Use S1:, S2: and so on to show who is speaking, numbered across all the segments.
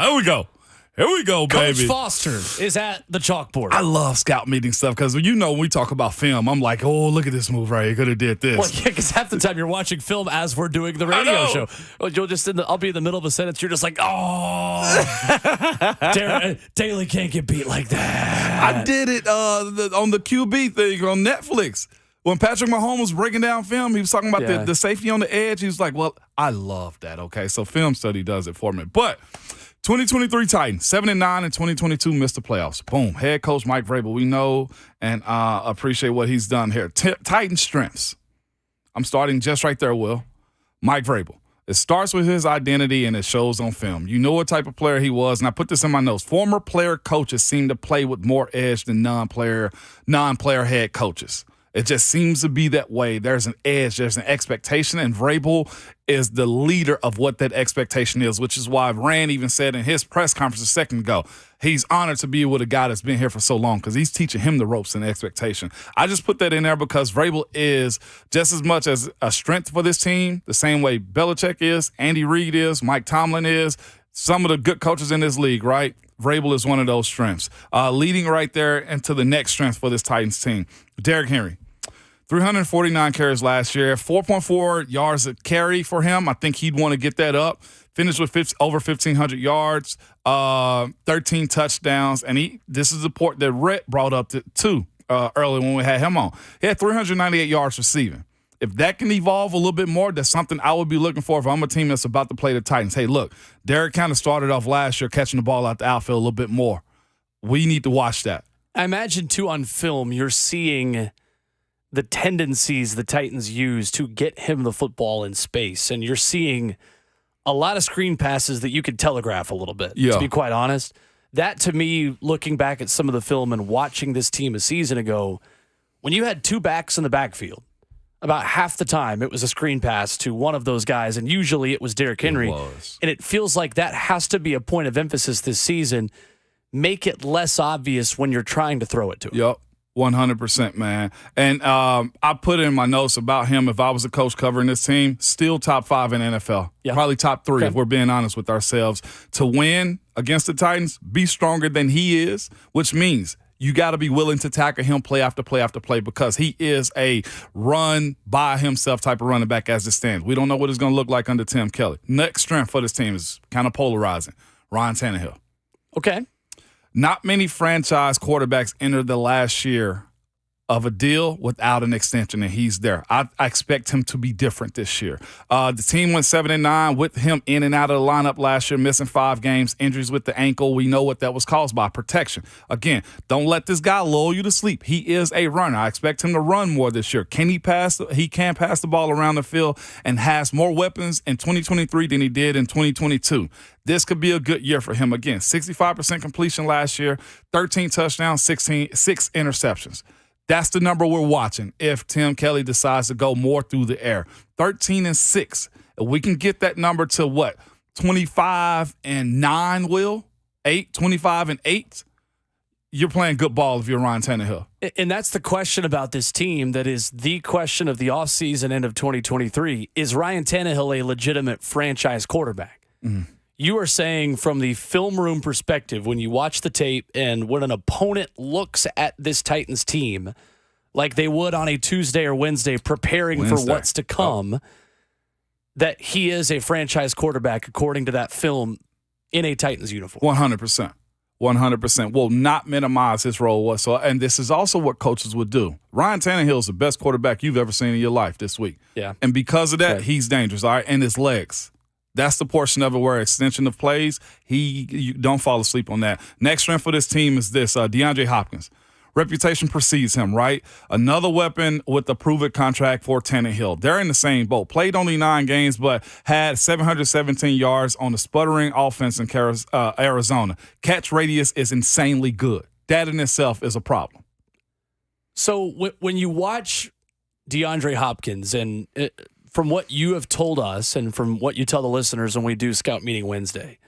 S1: Here we go. Here we go, baby.
S2: Coach Foster is at the chalkboard.
S1: I love scout meeting stuff because, when we talk about film, I'm like, oh, look at this move right here. Could have did this.
S2: Well, yeah, because half the time you're watching film as we're doing the radio show. You'll I'll be in the middle of a sentence. You're just like, oh, Daly can't get beat like that.
S1: I did it on the QB thing on Netflix. When Patrick Mahomes was breaking down film, he was talking about the safety on the edge. He was like, well, I love that. Okay, so film study does it for me. But 2023 Titans, 7-9, and 2022 missed the playoffs. Boom. Head coach Mike Vrabel, we know and appreciate what he's done here. Titans strengths. I'm starting just right there, Will. Mike Vrabel. It starts with his identity and it shows on film. You know what type of player he was, and I put this in my notes. Former player coaches seem to play with more edge than non-player head coaches. It just seems to be that way. There's an edge, there's an expectation, and Vrabel is the leader of what that expectation is, which is why Rand even said in his press conference a second ago, he's honored to be with a guy that's been here for so long because he's teaching him the ropes and the expectation. I just put that in there because Vrabel is just as much as a strength for this team, the same way Belichick is, Andy Reid is, Mike Tomlin is, some of the good coaches in this league, right? Vrabel is one of those strengths. Leading right there into the next strength for this Titans team, Derrick Henry. 349 carries last year, 4.4 yards a carry for him. I think he'd want to get that up. Finished with over 1,500 yards, 13 touchdowns. And this is the part that Rhett brought up too earlier when we had him on. He had 398 yards receiving. If that can evolve a little bit more, that's something I would be looking for if I'm a team that's about to play the Titans. Hey, look, Derrick kind of started off last year catching the ball out the outfield a little bit more. We need to watch that.
S2: I imagine, too, on film, you're seeing the tendencies the Titans use to get him the football in space. And you're seeing a lot of screen passes that you could telegraph a little bit, to be quite honest. That, to me, looking back at some of the film and watching this team a season ago, when you had two backs in the backfield, about half the time it was a screen pass to one of those guys, and usually it was Derrick Henry. And it feels like that has to be a point of emphasis this season. Make it less obvious when you're trying to throw it to him.
S1: Yep. 100%, man. And I put in my notes about him, if I was a coach covering this team, still top 5 in NFL. Yeah. Probably top 3 if we're being honest with ourselves. To win against the Titans, be stronger than he is, which means you got to be willing to tackle him play after play after play because he is a run by himself type of running back as it stands. We don't know what it's going to look like under Tim Kelly. Next strength for this team is kind of polarizing. Ryan Tannehill.
S2: Okay.
S1: Not many franchise quarterbacks entered the last year of a deal without an extension, and he's there. I expect him to be different this year. The team went 7-9 with him in and out of the lineup last year, missing 5 games, injuries with the ankle. We know what that was caused by, protection. Again, don't let this guy lull you to sleep. He is a runner. I expect him to run more this year. Can he pass? He can pass the ball around the field and has more weapons in 2023 than he did in 2022. This could be a good year for him. Again, 65% completion last year, 13 touchdowns, 6 interceptions. That's the number we're watching if Tim Kelly decides to go more through the air. 13-6. If we can get that number to what? 25-9, Will? 25-8? You're playing good ball if you're Ryan Tannehill.
S2: And that's the question about this team that is the question of the offseason and of 2023. Is Ryan Tannehill a legitimate franchise quarterback? Mm. You are saying from the film room perspective, when you watch the tape and when an opponent looks at this Titans team like they would on a Tuesday or Wednesday preparing for what's to come, that he is a franchise quarterback according to that film in a Titans uniform.
S1: 100%. 100%. Will not minimize his role whatsoever. And this is also what coaches would do. Ryan Tannehill is the best quarterback you've ever seen in your life this week.
S2: Yeah.
S1: And because of that, he's dangerous, all right? And his legs. That's the portion of it where extension of plays, you don't fall asleep on that. Next strength for this team is this, DeAndre Hopkins. Reputation precedes him, right? Another weapon with a proven contract for Tannehill. They're in the same boat. Played only 9 games, but had 717 yards on the sputtering offense in Arizona. Catch radius is insanely good. That in itself is a problem.
S2: So when you watch DeAndre Hopkins and from what you have told us and from what you tell the listeners when we do Scout Meeting Wednesday,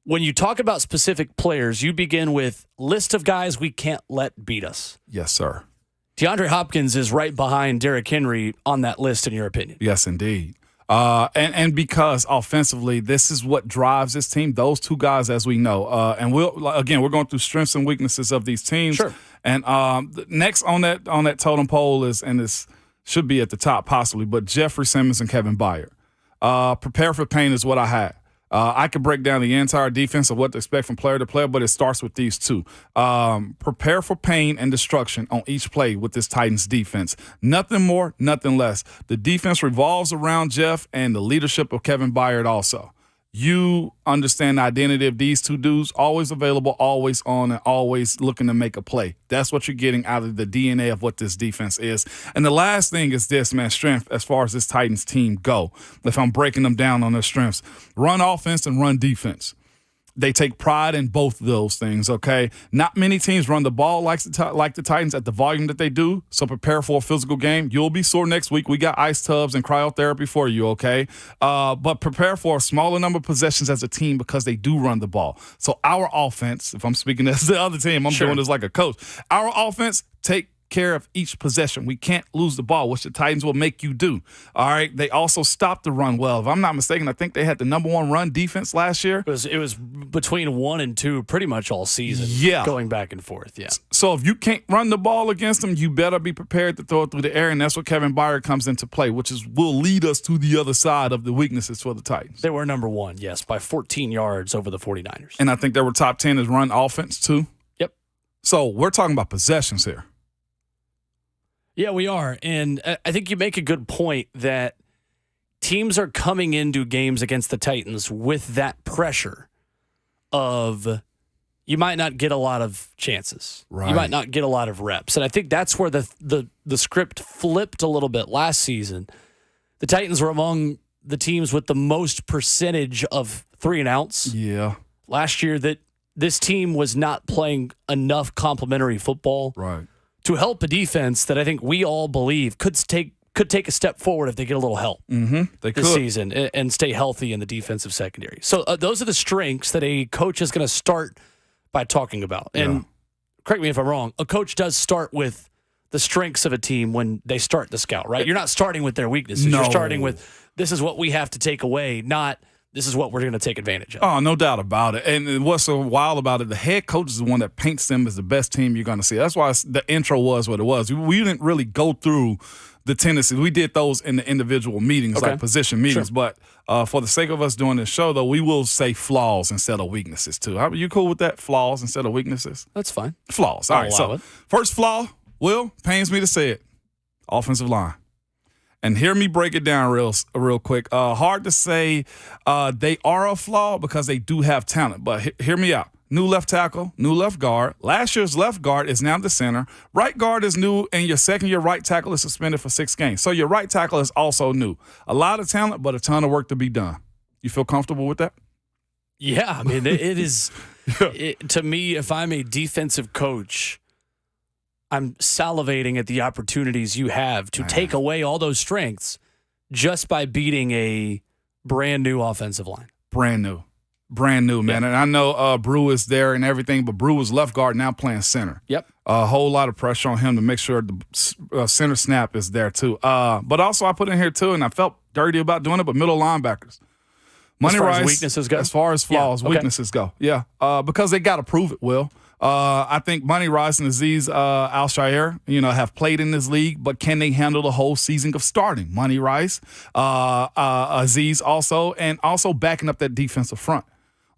S2: when you talk about specific players, you begin with list of guys we can't let beat us.
S1: Yes, sir.
S2: DeAndre Hopkins is right behind Derrick Henry on that list, in your opinion.
S1: Yes, indeed. And because offensively, this is what drives this team. Those two guys, as we know, and we're going through strengths and weaknesses of these teams.
S2: Sure.
S1: And next on that totem pole is, and this should be at the top possibly, but Jeffrey Simmons and Kevin Byard. Prepare for pain is what I had. I could break down the entire defense of what to expect from player to player, but it starts with these two. Prepare for pain and destruction on each play with this Titans defense. Nothing more, nothing less. The defense revolves around Jeff and the leadership of Kevin Byard also. You understand the identity of these two dudes, always available, always on, and always looking to make a play. That's what you're getting out of the DNA of what this defense is. And the last thing is this, man, strength as far as this Titans team go. If I'm breaking them down on their strengths, run offense and run defense. They take pride in both of those things, okay? Not many teams run the ball like the Titans at the volume that they do, so prepare for a physical game. You'll be sore next week. We got ice tubs and cryotherapy for you, okay? But prepare for a smaller number of possessions as a team because they do run the ball. So our offense, if I'm speaking as the other team, I'm doing this like a coach. Our offense, take care of each possession. We can't lose the ball, which the Titans will make you do. All right. They also stopped the run well. If I'm not mistaken, I think they had the number one run defense last year.
S2: It was between 1 and 2 pretty much all season.
S1: Yeah.
S2: Going back and forth. Yeah.
S1: So if you can't run the ball against them, you better be prepared to throw it through the air. And that's what Kevin Byard comes into play, which will lead us to the other side of the weaknesses for the Titans.
S2: They were number 1, yes, by 14 yards over the 49ers.
S1: And I think they were top 10 as run offense too.
S2: Yep.
S1: So we're talking about possessions here.
S2: Yeah, we are. And I think you make a good point that teams are coming into games against the Titans with that pressure of you might not get a lot of chances. Right. You might not get a lot of reps. And I think that's where the script flipped a little bit last season. The Titans were among the teams with the most percentage of 3-and-outs.
S1: Yeah.
S2: Last year that this team was not playing enough complementary football.
S1: Right.
S2: To help a defense that I think we all believe could take a step forward if they get a little help this season and stay healthy in the defensive secondary. So those are the strengths that a coach is going to start by talking about. And correct me if I'm wrong, a coach does start with the strengths of a team when they start the scout, right? You're not starting with their weaknesses.
S1: No.
S2: You're starting with this is what we have to take away, not this is what we're going to take advantage of.
S1: Oh, no doubt about it. And what's so wild about it, the head coach is the one that paints them as the best team you're going to see. That's why the intro was what it was. We didn't really go through the tendencies. We did those in the individual meetings, like position meetings. Sure. But for the sake of us doing this show, though, we will say flaws instead of weaknesses, too. Are you cool with that? Flaws instead of weaknesses?
S2: That's fine.
S1: Flaws. All right, so first flaw, Will, pains me to say it, offensive line. And hear me break it down real quick. Hard to say they are a flaw because they do have talent. But hear me out. New left tackle, new left guard. Last year's left guard is now the center. Right guard is new, and your second-year right tackle is suspended for 6 games. So your right tackle is also new. A lot of talent, but a ton of work to be done. You feel comfortable with that?
S2: Yeah, I mean, it is to me, if I'm a defensive coach, I'm salivating at the opportunities you have to take away all those strengths just by beating a brand new offensive line. Brand new, man.
S1: And I know Brew is there and everything, but Brew is left guard now playing center.
S2: Yep.
S1: A whole lot of pressure on him to make sure the center snap is there too. But also I put in here too, and I felt dirty about doing it, but middle linebackers.
S2: Money as far as weaknesses go?
S1: As far as flaws, weaknesses go. Yeah. Because they got to prove it, Will. I think Money Rice and Azeez Al-Shaair, have played in this league, but can they handle the whole season of starting? Money Rice, Azeez also backing up that defensive front.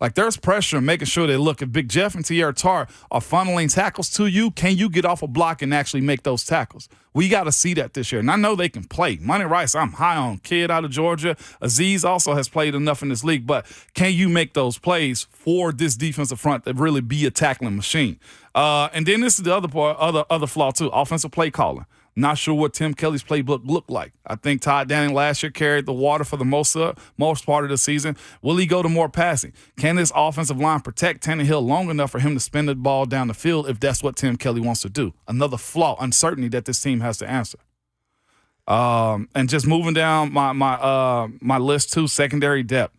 S1: Like, there's pressure making sure that, look, if Big Jeff and Tierra Tar are funneling tackles to you, can you get off a block and actually make those tackles? We got to see that this year. And I know they can play. Money Rice, I'm high on. Kid out of Georgia. Azeez also has played enough in this league. But can you make those plays for this defensive front that really be a tackling machine? And then this is the other part, other flaw, too, offensive play calling. Not sure what Tim Kelly's playbook looked like. I think Todd Downing last year carried the water for the most part of the season. Will he go to more passing? Can this offensive line protect Tannehill long enough for him to spin the ball down the field if that's what Tim Kelly wants to do? Another flaw, uncertainty that this team has to answer. And just moving down my list too, secondary depth.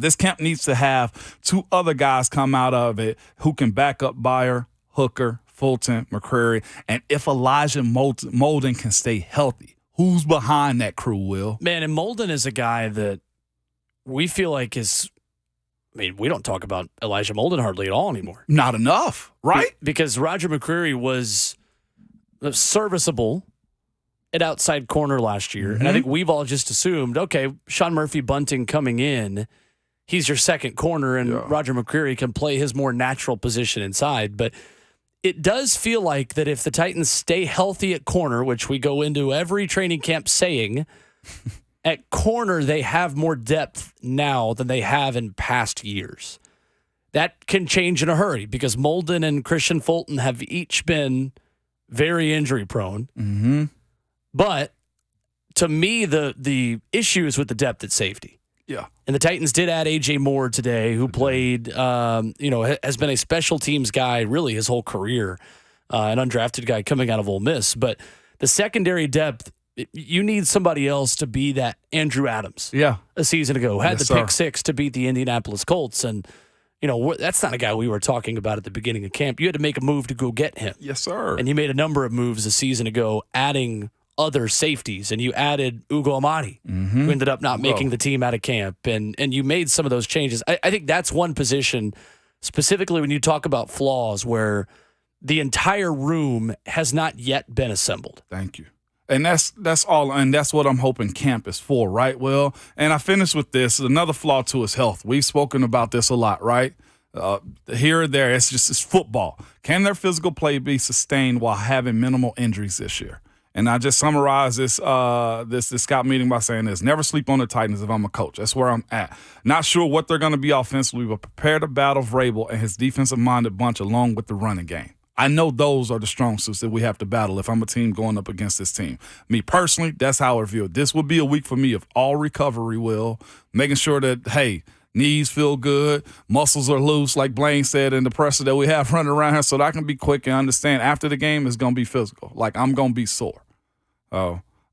S1: This camp needs to have 2 other guys come out of it who can back up Bayer, Hooker, Fulton, McCreary, and if Elijah Molden can stay healthy, Who's behind that crew, Will?
S2: Man, and Molden is a guy that we feel like is, I mean, we don't talk about Elijah Molden hardly at all anymore.
S1: Not enough, right?
S2: Because Roger McCreary was serviceable at outside corner last year. And I think we've all just assumed, okay, Sean Murphy Bunting coming in, he's your second corner, and Roger McCreary can play his more natural position inside. But it does feel like that if the Titans stay healthy at corner, which we go into every training camp saying, at corner they have more depth now than they have in past years. That can change in a hurry because Molden and Christian Fulton have each been very injury prone.
S1: Mm-hmm.
S2: But to me, the issue is with the depth at safety.
S1: Yeah.
S2: And the Titans did add A.J. Moore today, who played, has been a special teams guy really his whole career, an undrafted guy coming out of Ole Miss. But the secondary depth, you need somebody else to be that Andrew Adams.
S1: Yeah.
S2: A season ago. Had the pick six to beat the Indianapolis Colts. And, that's not a guy we were talking about at the beginning of camp. You had to make a move to go get him.
S1: Yes, sir.
S2: And you made a number of moves a season ago, adding other safeties, and you added Ugo Amadi, who ended up not making the team out of camp, and you made some of those changes. I think that's one position, specifically when you talk about flaws, where the entire room has not yet been assembled.
S1: Thank you. And that's all, and that's what I'm hoping camp is for, right, Will? And I finish with this. Another flaw to his health. We've spoken about this a lot, right? Here or there, it's football. Can their physical play be sustained while having minimal injuries this year? And I just summarize this scout meeting by saying this: never sleep on the Titans if I'm a coach. That's where I'm at. Not sure what they're going to be offensively, but prepare to battle Vrabel and his defensive-minded bunch along with the running game. I know those are the strong suits that we have to battle if I'm a team going up against this team. Me personally, that's how I view it. This would be a week for me of all recovery, Will. Making sure that, hey, knees feel good, muscles are loose, like Blaine said in the presser that we have running around here, so that I can be quick and understand after the game it's going to be physical. Like, I'm going to be sore.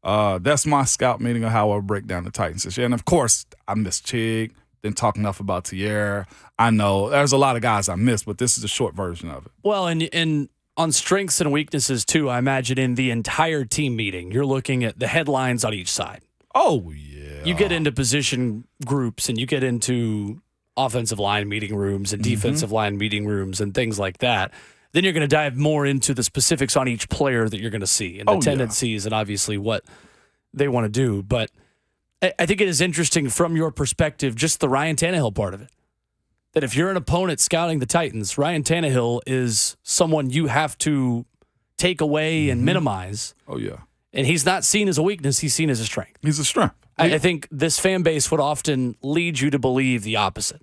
S1: That's my scout meeting of how I break down the Titans this year. And, of course, I missed Chig. Didn't talk enough about Tierra. I know there's a lot of guys I missed, but this is a short version of it.
S2: Well, and on strengths and weaknesses, too, I imagine in the entire team meeting, you're looking at the headlines on each side.
S1: Oh, yeah.
S2: You get into position groups and you get into offensive line meeting rooms and defensive line meeting rooms and things like that. Then you're going to dive more into the specifics on each player that you're going to see and the tendencies and obviously what they want to do. But I think it is interesting from your perspective, just the Ryan Tannehill part of it. That if you're an opponent scouting the Titans, Ryan Tannehill is someone you have to take away and minimize.
S1: Oh, yeah.
S2: And he's not seen as a weakness, he's seen as a strength.
S1: He's a strength.
S2: I think this fan base would often lead you to believe the opposite.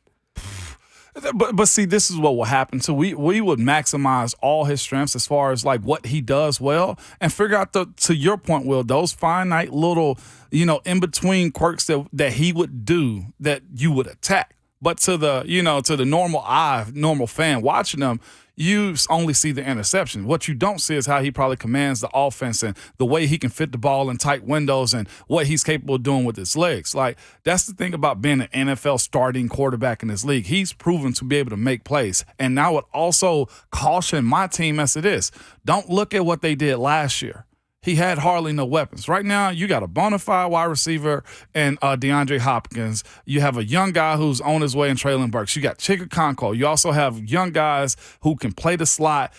S1: But see, this is what will happen. So we would maximize all his strengths as far as like what he does well and figure out to your point, Will, those finite little, in between quirks that he would do that you would attack. But to the normal eye, normal fan watching them, you only see the interception. What you don't see is how he probably commands the offense and the way he can fit the ball in tight windows and what he's capable of doing with his legs. Like, that's the thing about being an NFL starting quarterback in this league. He's proven to be able to make plays. And I would also caution my team as it is. Don't look at what they did last year. He had hardly no weapons. Right now, you got a bona fide wide receiver and DeAndre Hopkins. You have a young guy who's on his way in Traylon Burks. You got Chig Okonkwo. You also have young guys who can play the slot,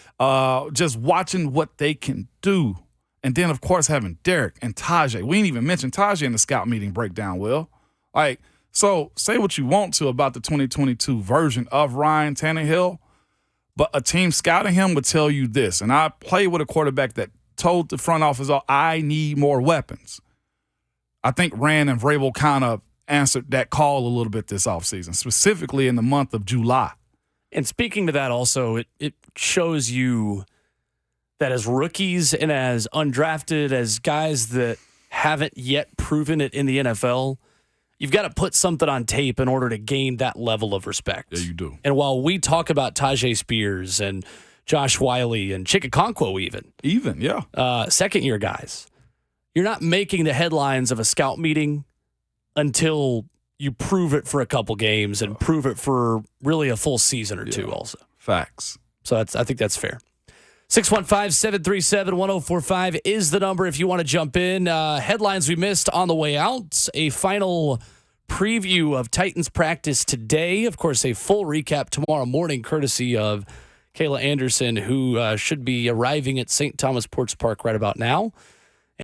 S1: just watching what they can do. And then, of course, having Derrick and Tajay. We didn't even mention Tajay in the scout meeting breakdown, Will. So say what you want to about the 2022 version of Ryan Tannehill, but a team scouting him would tell you this. And I play with a quarterback that told the front office, I need more weapons. I think Rand and Vrabel kind of answered that call a little bit this offseason, specifically in the month of July.
S2: And speaking to that also, it shows you that as rookies and as undrafted, as guys that haven't yet proven it in the NFL, you've got to put something on tape in order to gain that level of respect.
S1: Yeah, you do.
S2: And while we talk about Tajay Spears and Josh Wiley and Chig Okonkwo
S1: even, yeah.
S2: Second-year guys. You're not making the headlines of a scout meeting until you prove it for a couple games and prove it for really a full season or two also.
S1: Facts.
S2: So I think that's fair. 615-737-1045 is the number if you want to jump in. Headlines we missed on the way out. A final preview of Titans practice today. Of course, a full recap tomorrow morning, courtesy of Kayla Anderson, who should be arriving at St. Thomas Ports Park right about now.